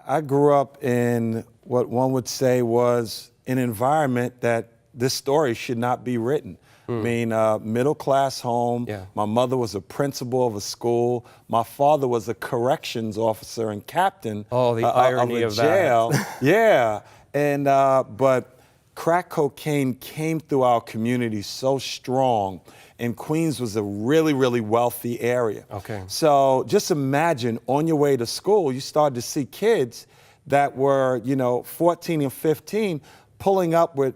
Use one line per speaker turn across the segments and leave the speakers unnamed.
I grew up in what one would say was an environment that this story should not be written. I mean, middle-class home.
Yeah.
My mother was a principal of a school. My father was a corrections officer and captain
Oh, the irony
of a
of
jail.
that.
Yeah, and but crack cocaine came through our community so strong, and Queens was a really, really wealthy area.
Okay.
So just imagine on your way to school, you started to see kids that were, 14 and 15 pulling up with,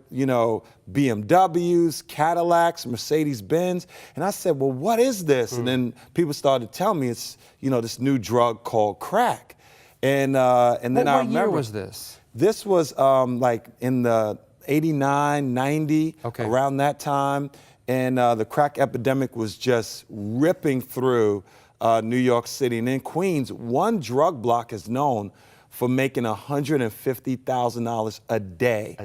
BMWs, Cadillacs, Mercedes-Benz. And I said, well, what is this? And then people started telling me it's, this new drug called crack. And then I remember.
What year was this?
This was like in the 89, 90,
Okay.
around that time. And the crack epidemic was just ripping through New York City. And in Queens, one drug block is known for making $150,000 a day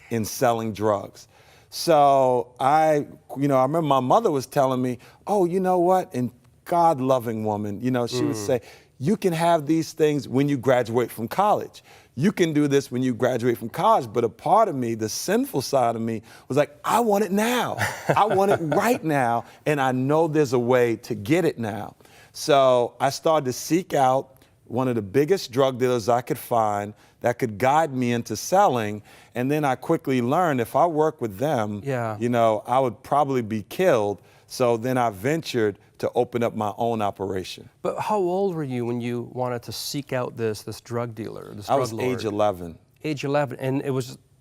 in selling drugs. So I remember my mother was telling me, oh, you know what? And God-loving woman, she would say, you can have these things when you graduate from college. You can do this when you graduate from college. But a part of me, the sinful side of me, was like, I want it now. I want it right now. And I know there's a way to get it now. So I started to seek out one of the biggest drug dealers I could find that could guide me into selling. And then I quickly learned if I work with them, I would probably be killed. So then I ventured to open up my own operation.
But how old were you when you wanted to seek out this drug dealer, this drug lord?
I was age 11.
Age 11, and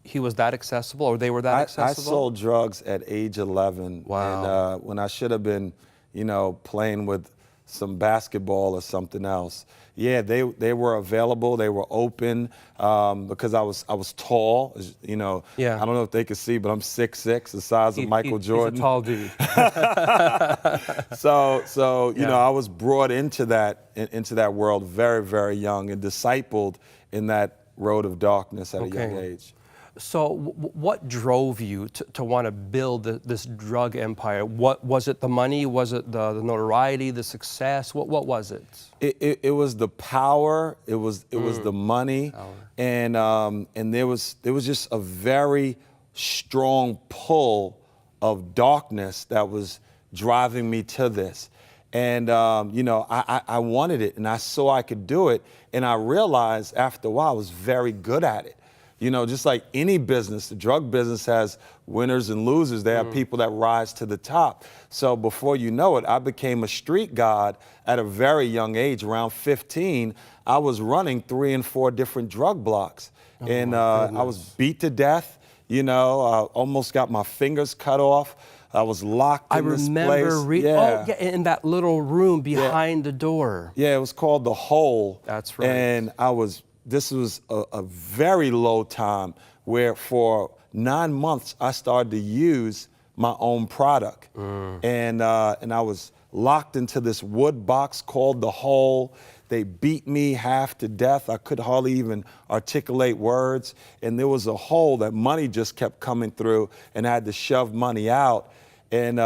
he was that accessible, or they were that accessible?
I sold drugs at age 11.
Wow.
And when I should have been, playing with some basketball or something else. Yeah, they were available. They were open because I was tall.
Yeah.
I don't know if they could see, but I'm 6'6", the size of Michael Jordan.
He's a tall dude.
So I was brought into that world very, very young and discipled in that road of darkness at a young age.
So what drove you to want to build this drug empire? What was it? The money? Was it the notoriety, the success? What was it?
It was the power. It was the money, and there was just a very strong pull of darkness that was driving me to this. And I wanted it, and I saw I could do it, and I realized after a while I was very good at it. Just like any business, the drug business has winners and losers. They have people that rise to the top. So before you know it, I became a street god at a very young age. Around 15, I was running 3 and 4 different drug blocks. And I was beat to death. I almost got my fingers cut off. I was locked in this place.
I remember, in that little room behind the door.
Yeah, it was called The Hole.
That's right.
And this was a very low time where for 9 months I started to use my own product. And I was locked into this wood box called The Hole. They beat me half to death. I could hardly even articulate words. And there was a hole that money just kept coming through, and I had to shove money out. And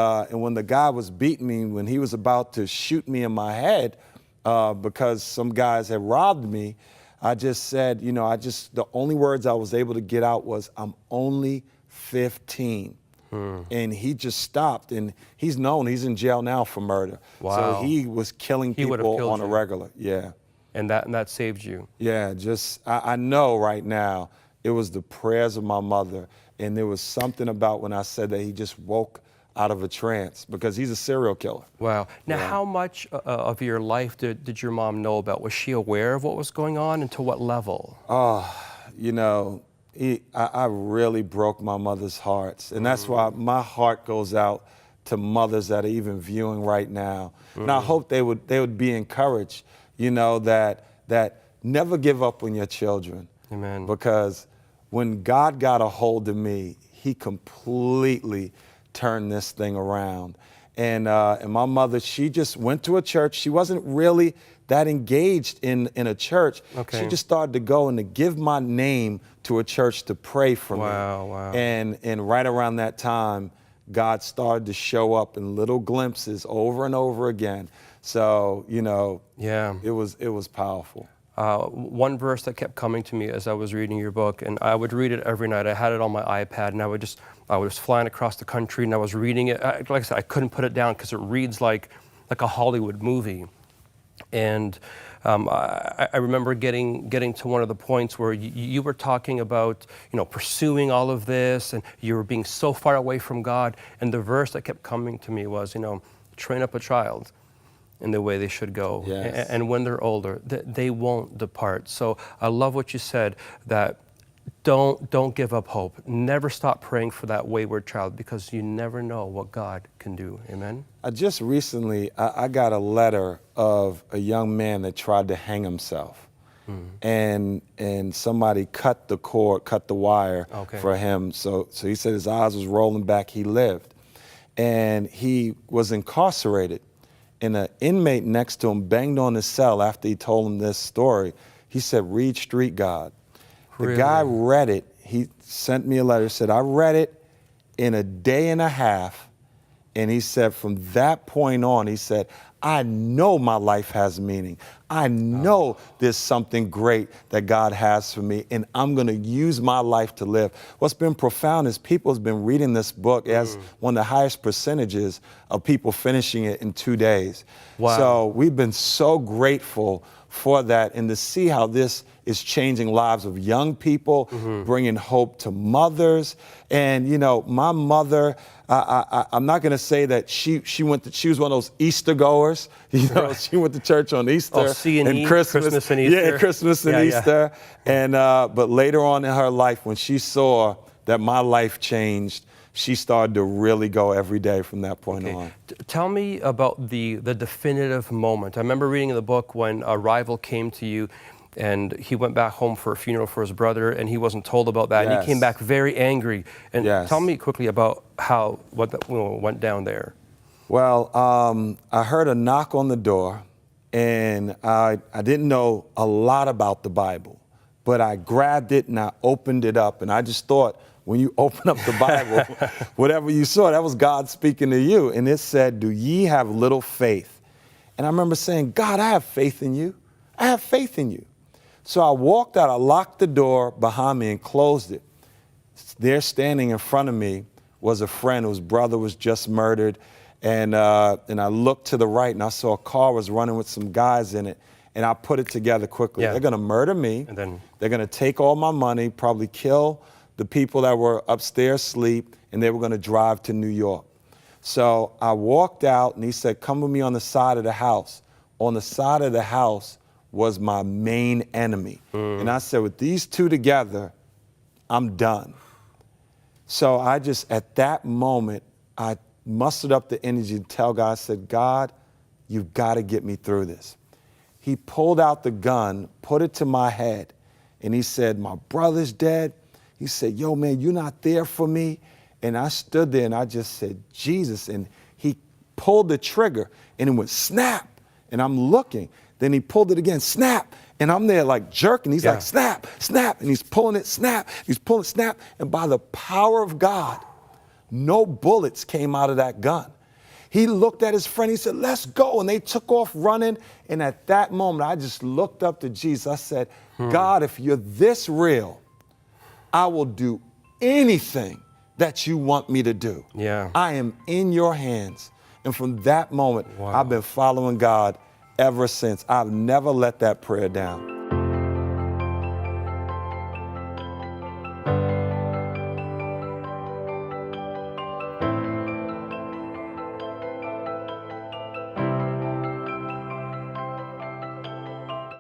when the guy was beating me, when he was about to shoot me in my head because some guys had robbed me, I just said, the only words I was able to get out was, I'm only 15. And he just stopped, and he's in jail now for murder.
Wow.
So he was killing people on a regular. Yeah.
And that saved you.
Yeah, I know right now it was the prayers of my mother, and there was something about when I said that he just woke out of a trance, because he's a serial killer. Wow.
Now, how much of your life did your mom know about? Was she aware of what was going on, and to what level?
I really broke my mother's hearts, and that's why my heart goes out to mothers that are even viewing right now. And I hope they would be encouraged, that never give up on your children.
Amen.
Because when God got a hold of me, he completely turned this thing around. And my mother, she just went to a church. She wasn't really that engaged in a church.
Okay.
She just started to go and to give my name to a church to pray for me.
Wow.
And right around that time, God started to show up in little glimpses over and over again. So, it was powerful.
one verse that kept coming to me as I was reading your book, and I would read it every night. I had it on my iPad, and I was flying across the country, and I was reading it. Like I said, I couldn't put it down because it reads like a Hollywood movie. And I remember getting to one of the points where you were talking about, pursuing all of this, and you were being so far away from God. And the verse that kept coming to me was, train up a child in the way they should go.
Yes.
And when they're older, they won't depart. So I love what you said, that don't give up hope. Never stop praying for that wayward child, because you never know what God can do. Amen?
I just recently, I got a letter of a young man that tried to hang himself. And somebody cut the cord, cut the wire for him. So he said his eyes was rolling back, he lived. And he was incarcerated. And an inmate next to him banged on his cell after he told him this story. He said, read Street God. The guy read it. He sent me a letter, said, I read it in a day and a half. And he said, from that point on, he said, I know my life has meaning. I know there's something great that God has for me, and I'm going to use my life to live. What's been profound is people have been reading this book as one of the highest percentages of people finishing it in 2 days.
Wow.
So we've been so grateful for that, and to see how this is changing lives of young people, bringing hope to mothers. And, my mother, I'm not going to say that she was one of those Easter goers. She went to church on Easter
and Christmas and Easter.
Yeah, Christmas and Easter. And but later on in her life, when she saw that my life changed, she started to really go every day from that point on.
Tell me about the definitive moment. I remember reading in the book when a rival came to you, and he went back home for a funeral for his brother, and he wasn't told about that, and he came back very angry. And tell me quickly about what went down there.
Well, I heard a knock on the door, and I didn't know a lot about the Bible, but I grabbed it and I opened it up, and I just thought, when you open up the Bible, whatever you saw, that was God speaking to you. And it said, do ye have little faith? And I remember saying, God, I have faith in you. I have faith in you. So I walked out, I locked the door behind me and closed it. There standing in front of me was a friend whose brother was just murdered. And I looked to the right and I saw a car was running with some guys in it. And I put it together quickly. They're going to murder me. And then they're going to take all my money, probably kill the people that were upstairs asleep, and they were going to drive to New York. So I walked out, and he said, come with me on the side of the house. On the side of the house was my main enemy. And I said, with these two together, I'm done. So I just, at that moment, I mustered up the energy to tell God, I said, God, you've got to get me through this. He pulled out the gun, put it to my head, and he said, my brother's dead. He said, yo, man, you're not there for me. And I stood there and I just said, Jesus. And he pulled the trigger and it went snap. And I'm looking. Then he pulled it again, snap. And I'm there like jerking. He's like, snap, snap. And he's pulling it, snap. He's pulling it, snap. And by the power of God, no bullets came out of that gun. He looked at his friend. He said, let's go. And they took off running. And at that moment, I just looked up to Jesus. I said, God, if you're this real, I will do anything that you want me to do. I am in your hands. And from that moment, I've been following God ever since. I've never let that prayer down.